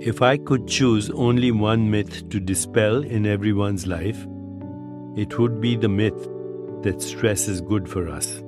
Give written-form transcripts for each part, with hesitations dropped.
If I could choose only one myth to dispel in everyone's life, it would be the myth that stress is good for us.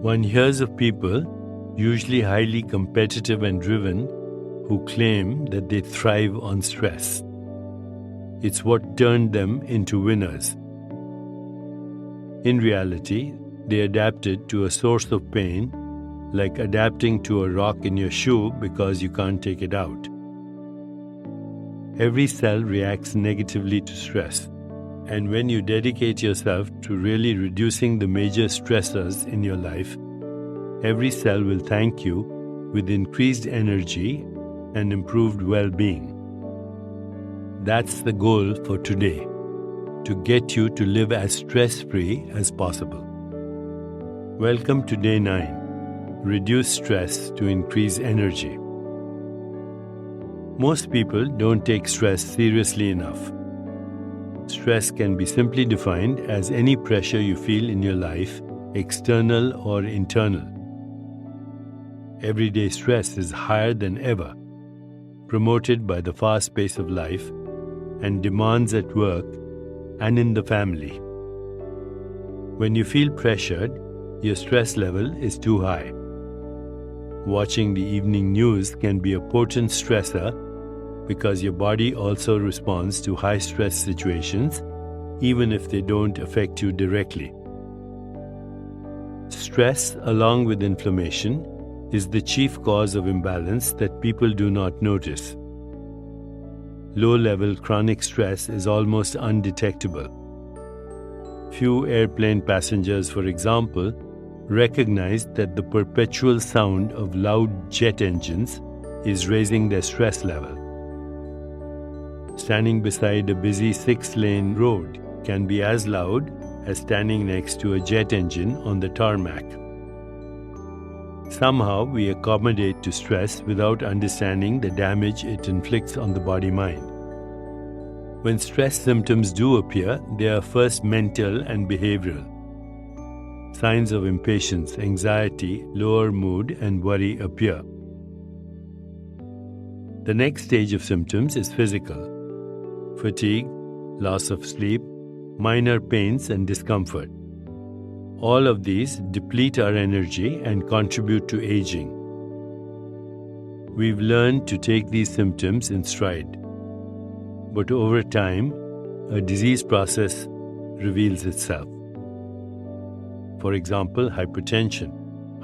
One hears of people, usually highly competitive and driven, who claim that they thrive on stress. It's what turned them into winners. In reality, they adapted to a source of pain, like adapting to a rock in your shoe because you can't take it out. Every cell reacts negatively to stress, and when you dedicate yourself to really reducing the major stressors in your life, every cell will thank you with increased energy and improved well-being. That's the goal for today, to get you to live as stress-free as possible. Welcome to Day 9. Reduce stress to increase energy. Most people don't take stress seriously enough. Stress can be simply defined as any pressure you feel in your life, external or internal. Everyday stress is higher than ever, promoted by the fast pace of life and demands at work and in the family. When you feel pressured, your stress level is too high. Watching the evening news can be a potent stressor because your body also responds to high-stress situations, even if they don't affect you directly. Stress, along with inflammation, is the chief cause of imbalance that people do not notice. Low-level chronic stress is almost undetectable. Few airplane passengers, for example, recognize that the perpetual sound of loud jet engines is raising their stress level. Standing beside a busy 6-lane road can be as loud as standing next to a jet engine on the tarmac. Somehow we accommodate to stress without understanding the damage it inflicts on the body-mind. When stress symptoms do appear, they are first mental and behavioral. Signs of impatience, anxiety, lower mood, and worry appear. The next stage of symptoms is physical. Fatigue, loss of sleep, minor pains and discomfort. All of these deplete our energy and contribute to aging. We've learned to take these symptoms in stride. But over time, a disease process reveals itself. For example, hypertension,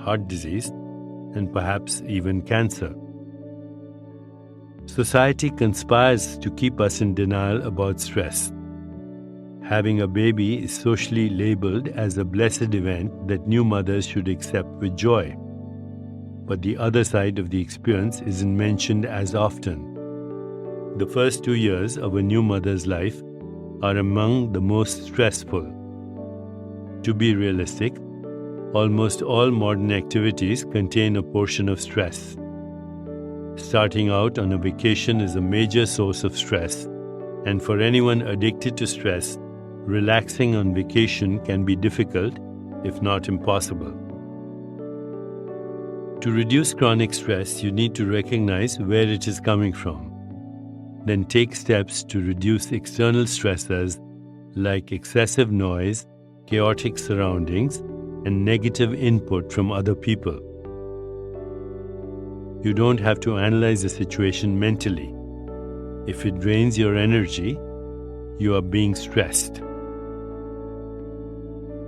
heart disease, and perhaps even cancer. Society conspires to keep us in denial about stress. Having a baby is socially labeled as a blessed event that new mothers should accept with joy. But the other side of the experience isn't mentioned as often. The first 2 years of a new mother's life are among the most stressful. To be realistic, almost all modern activities contain a portion of stress. Starting out on a vacation is a major source of stress, and for anyone addicted to stress, relaxing on vacation can be difficult, if not impossible. To reduce chronic stress, you need to recognize where it is coming from. Then take steps to reduce external stressors like excessive noise, chaotic surroundings, and negative input from other people. You don't have to analyze a situation mentally. If it drains your energy, you are being stressed.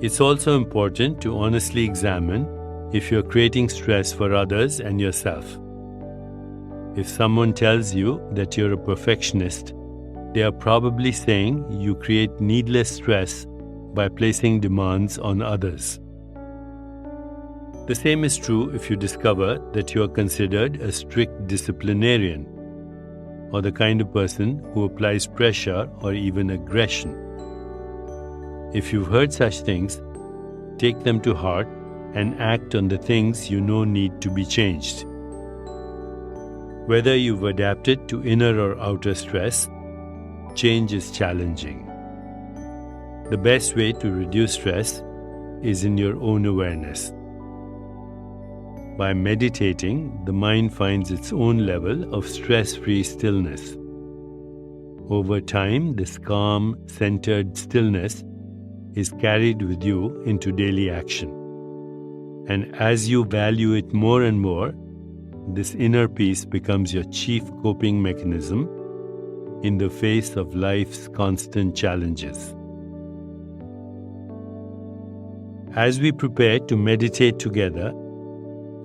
It's also important to honestly examine if you're creating stress for others and yourself. If someone tells you that you're a perfectionist, they are probably saying you create needless stress by placing demands on others. The same is true if you discover that you are considered a strict disciplinarian or the kind of person who applies pressure or even aggression. If you've heard such things, take them to heart and act on the things you know need to be changed. Whether you've adapted to inner or outer stress, change is challenging. The best way to reduce stress is in your own awareness. By meditating, the mind finds its own level of stress-free stillness. Over time, this calm, centered stillness is carried with you into daily action. And as you value it more and more, this inner peace becomes your chief coping mechanism in the face of life's constant challenges. As we prepare to meditate together,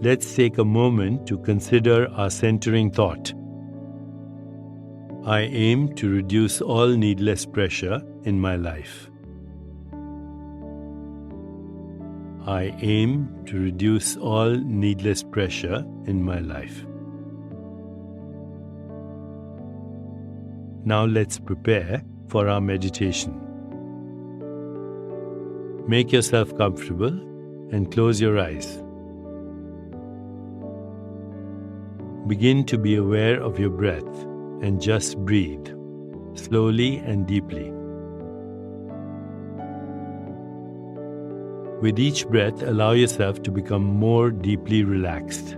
let's take a moment to consider our centering thought. I aim to reduce all needless pressure in my life. I aim to reduce all needless pressure in my life. Now let's prepare for our meditation. Make yourself comfortable and close your eyes. Begin to be aware of your breath and just breathe, slowly and deeply. With each breath, allow yourself to become more deeply relaxed.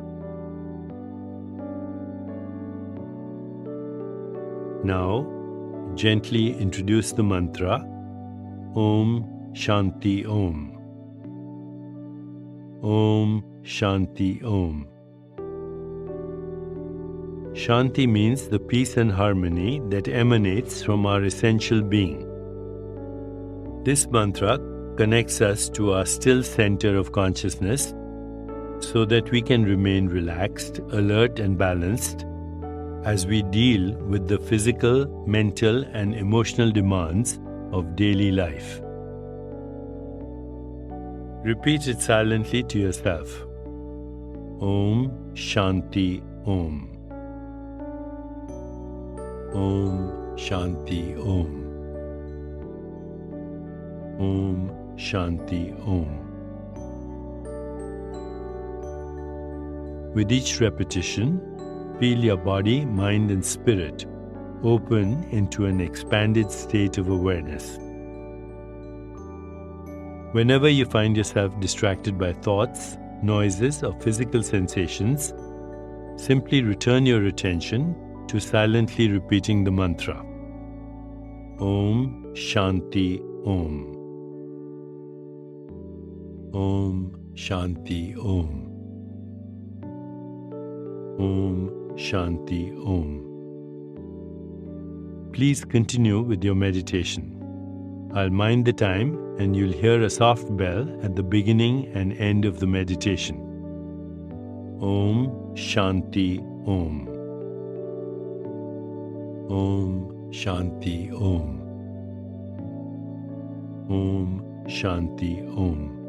Now, gently introduce the mantra Om Shanti Om. Om Shanti Om. Shanti means the peace and harmony that emanates from our essential being. This mantra connects us to our still center of consciousness so that we can remain relaxed, alert, and balanced as we deal with the physical, mental, and emotional demands of daily life. Repeat it silently to yourself. Om Shanti Om. Om Shanti Om. Om Shanti Om. With each repetition, feel your body, mind, and spirit open into an expanded state of awareness. Whenever you find yourself distracted by thoughts, noises, or physical sensations, simply return your attention to silently repeating the mantra. Om Shanti Om. Om Shanti Om. Om Shanti Om. Please continue with your meditation. I'll mind the time and you'll hear a soft bell at the beginning and end of the meditation. Om Shanti Om. Om Shanti Om. Om Shanti Om.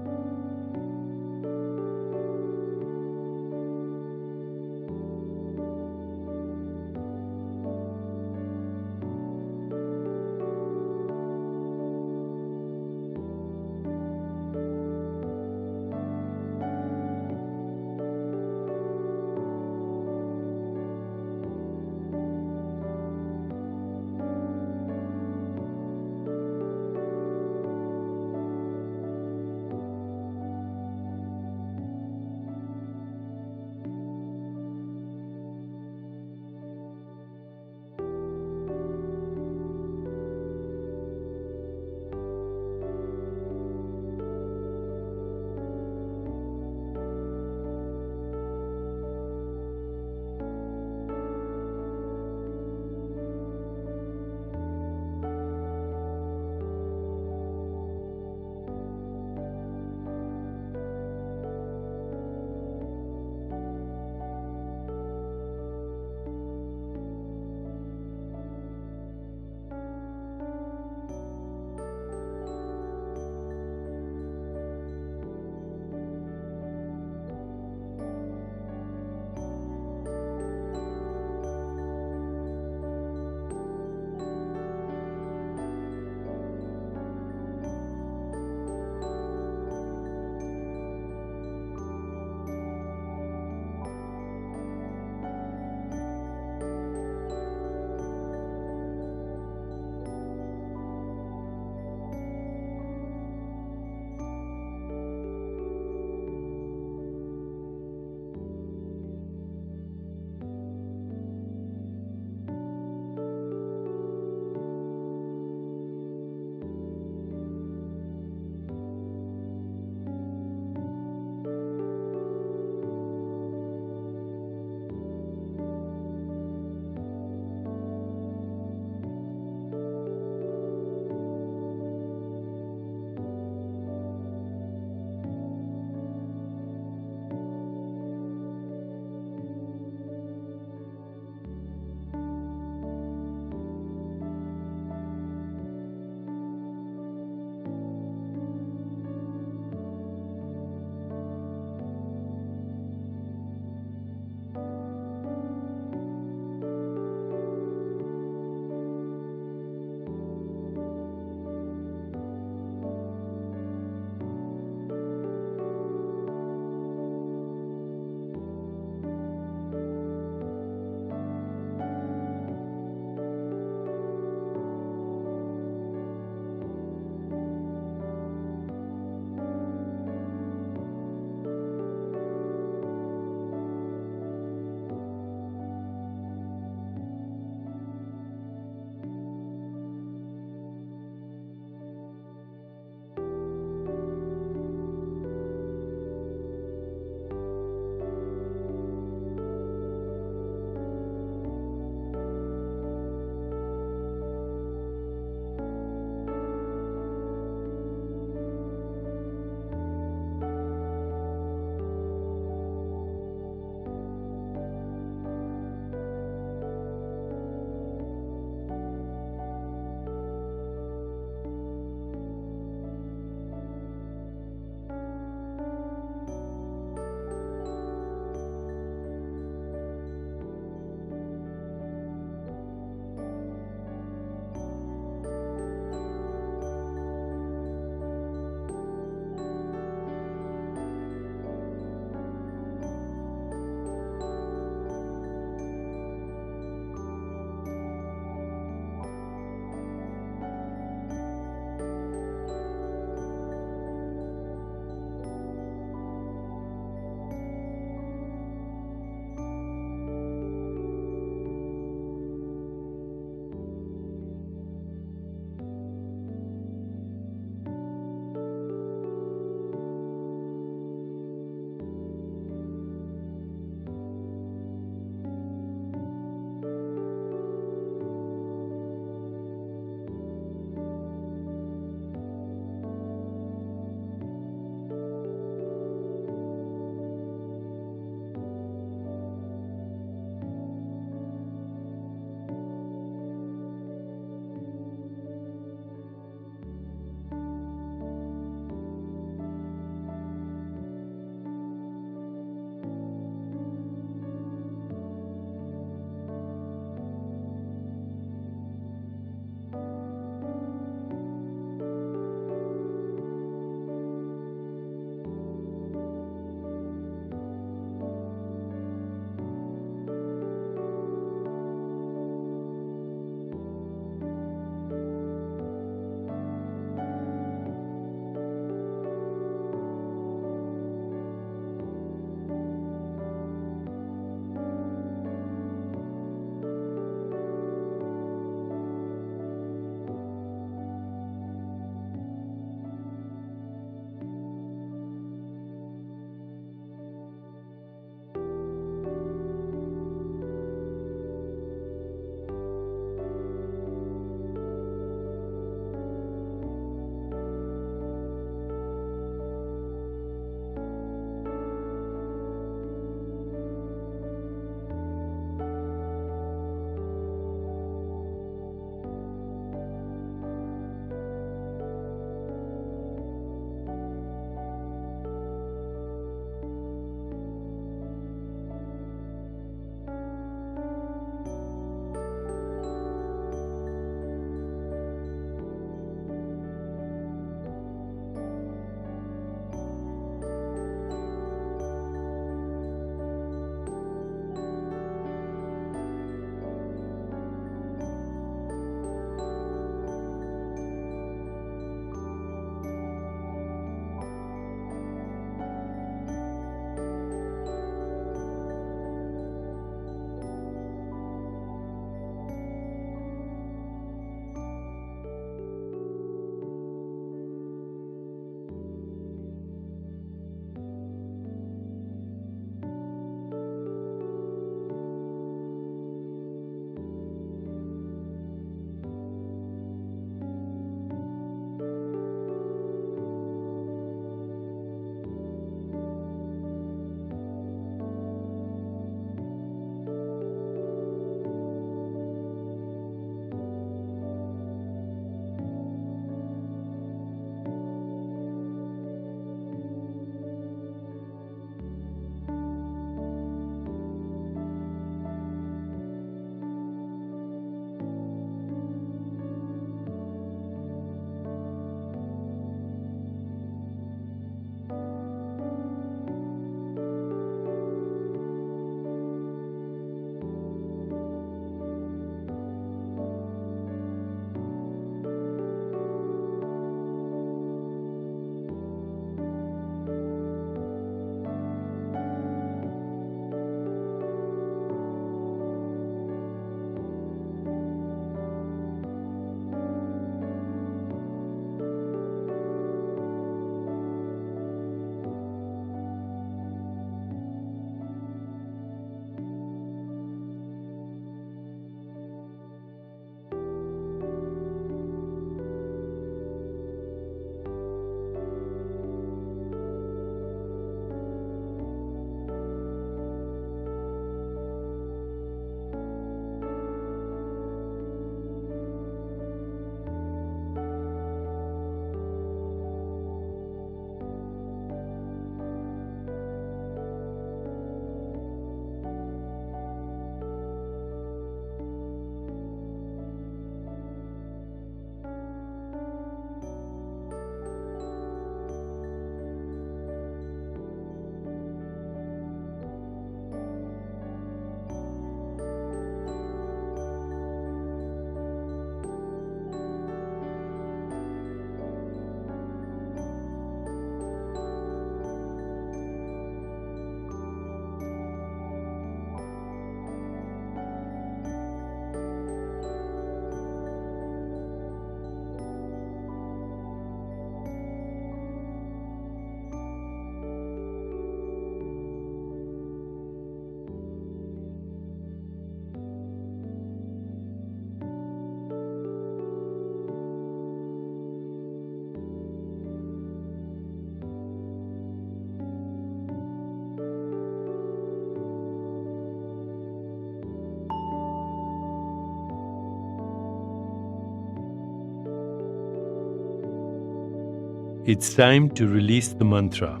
It's time to release the mantra.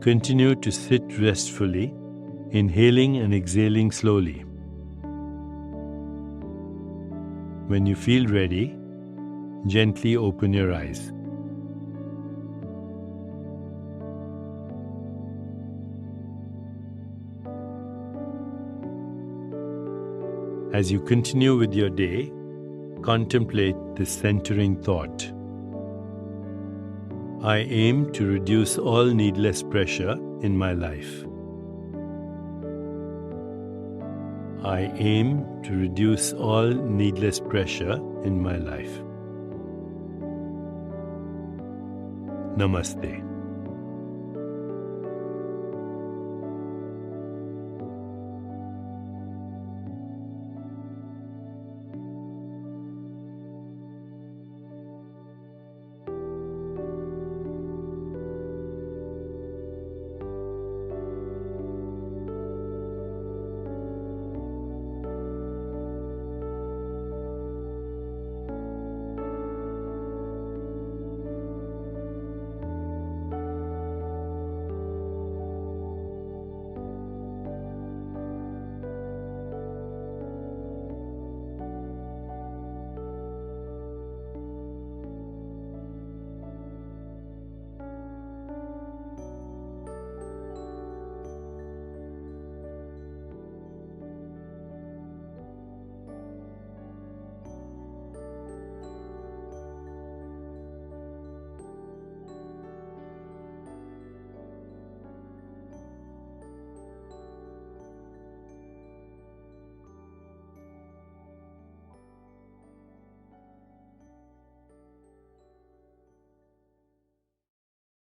Continue to sit restfully, inhaling and exhaling slowly. When you feel ready, gently open your eyes. As you continue with your day, contemplate this centering thought. I aim to reduce all needless pressure in my life. I aim to reduce all needless pressure in my life. Namaste.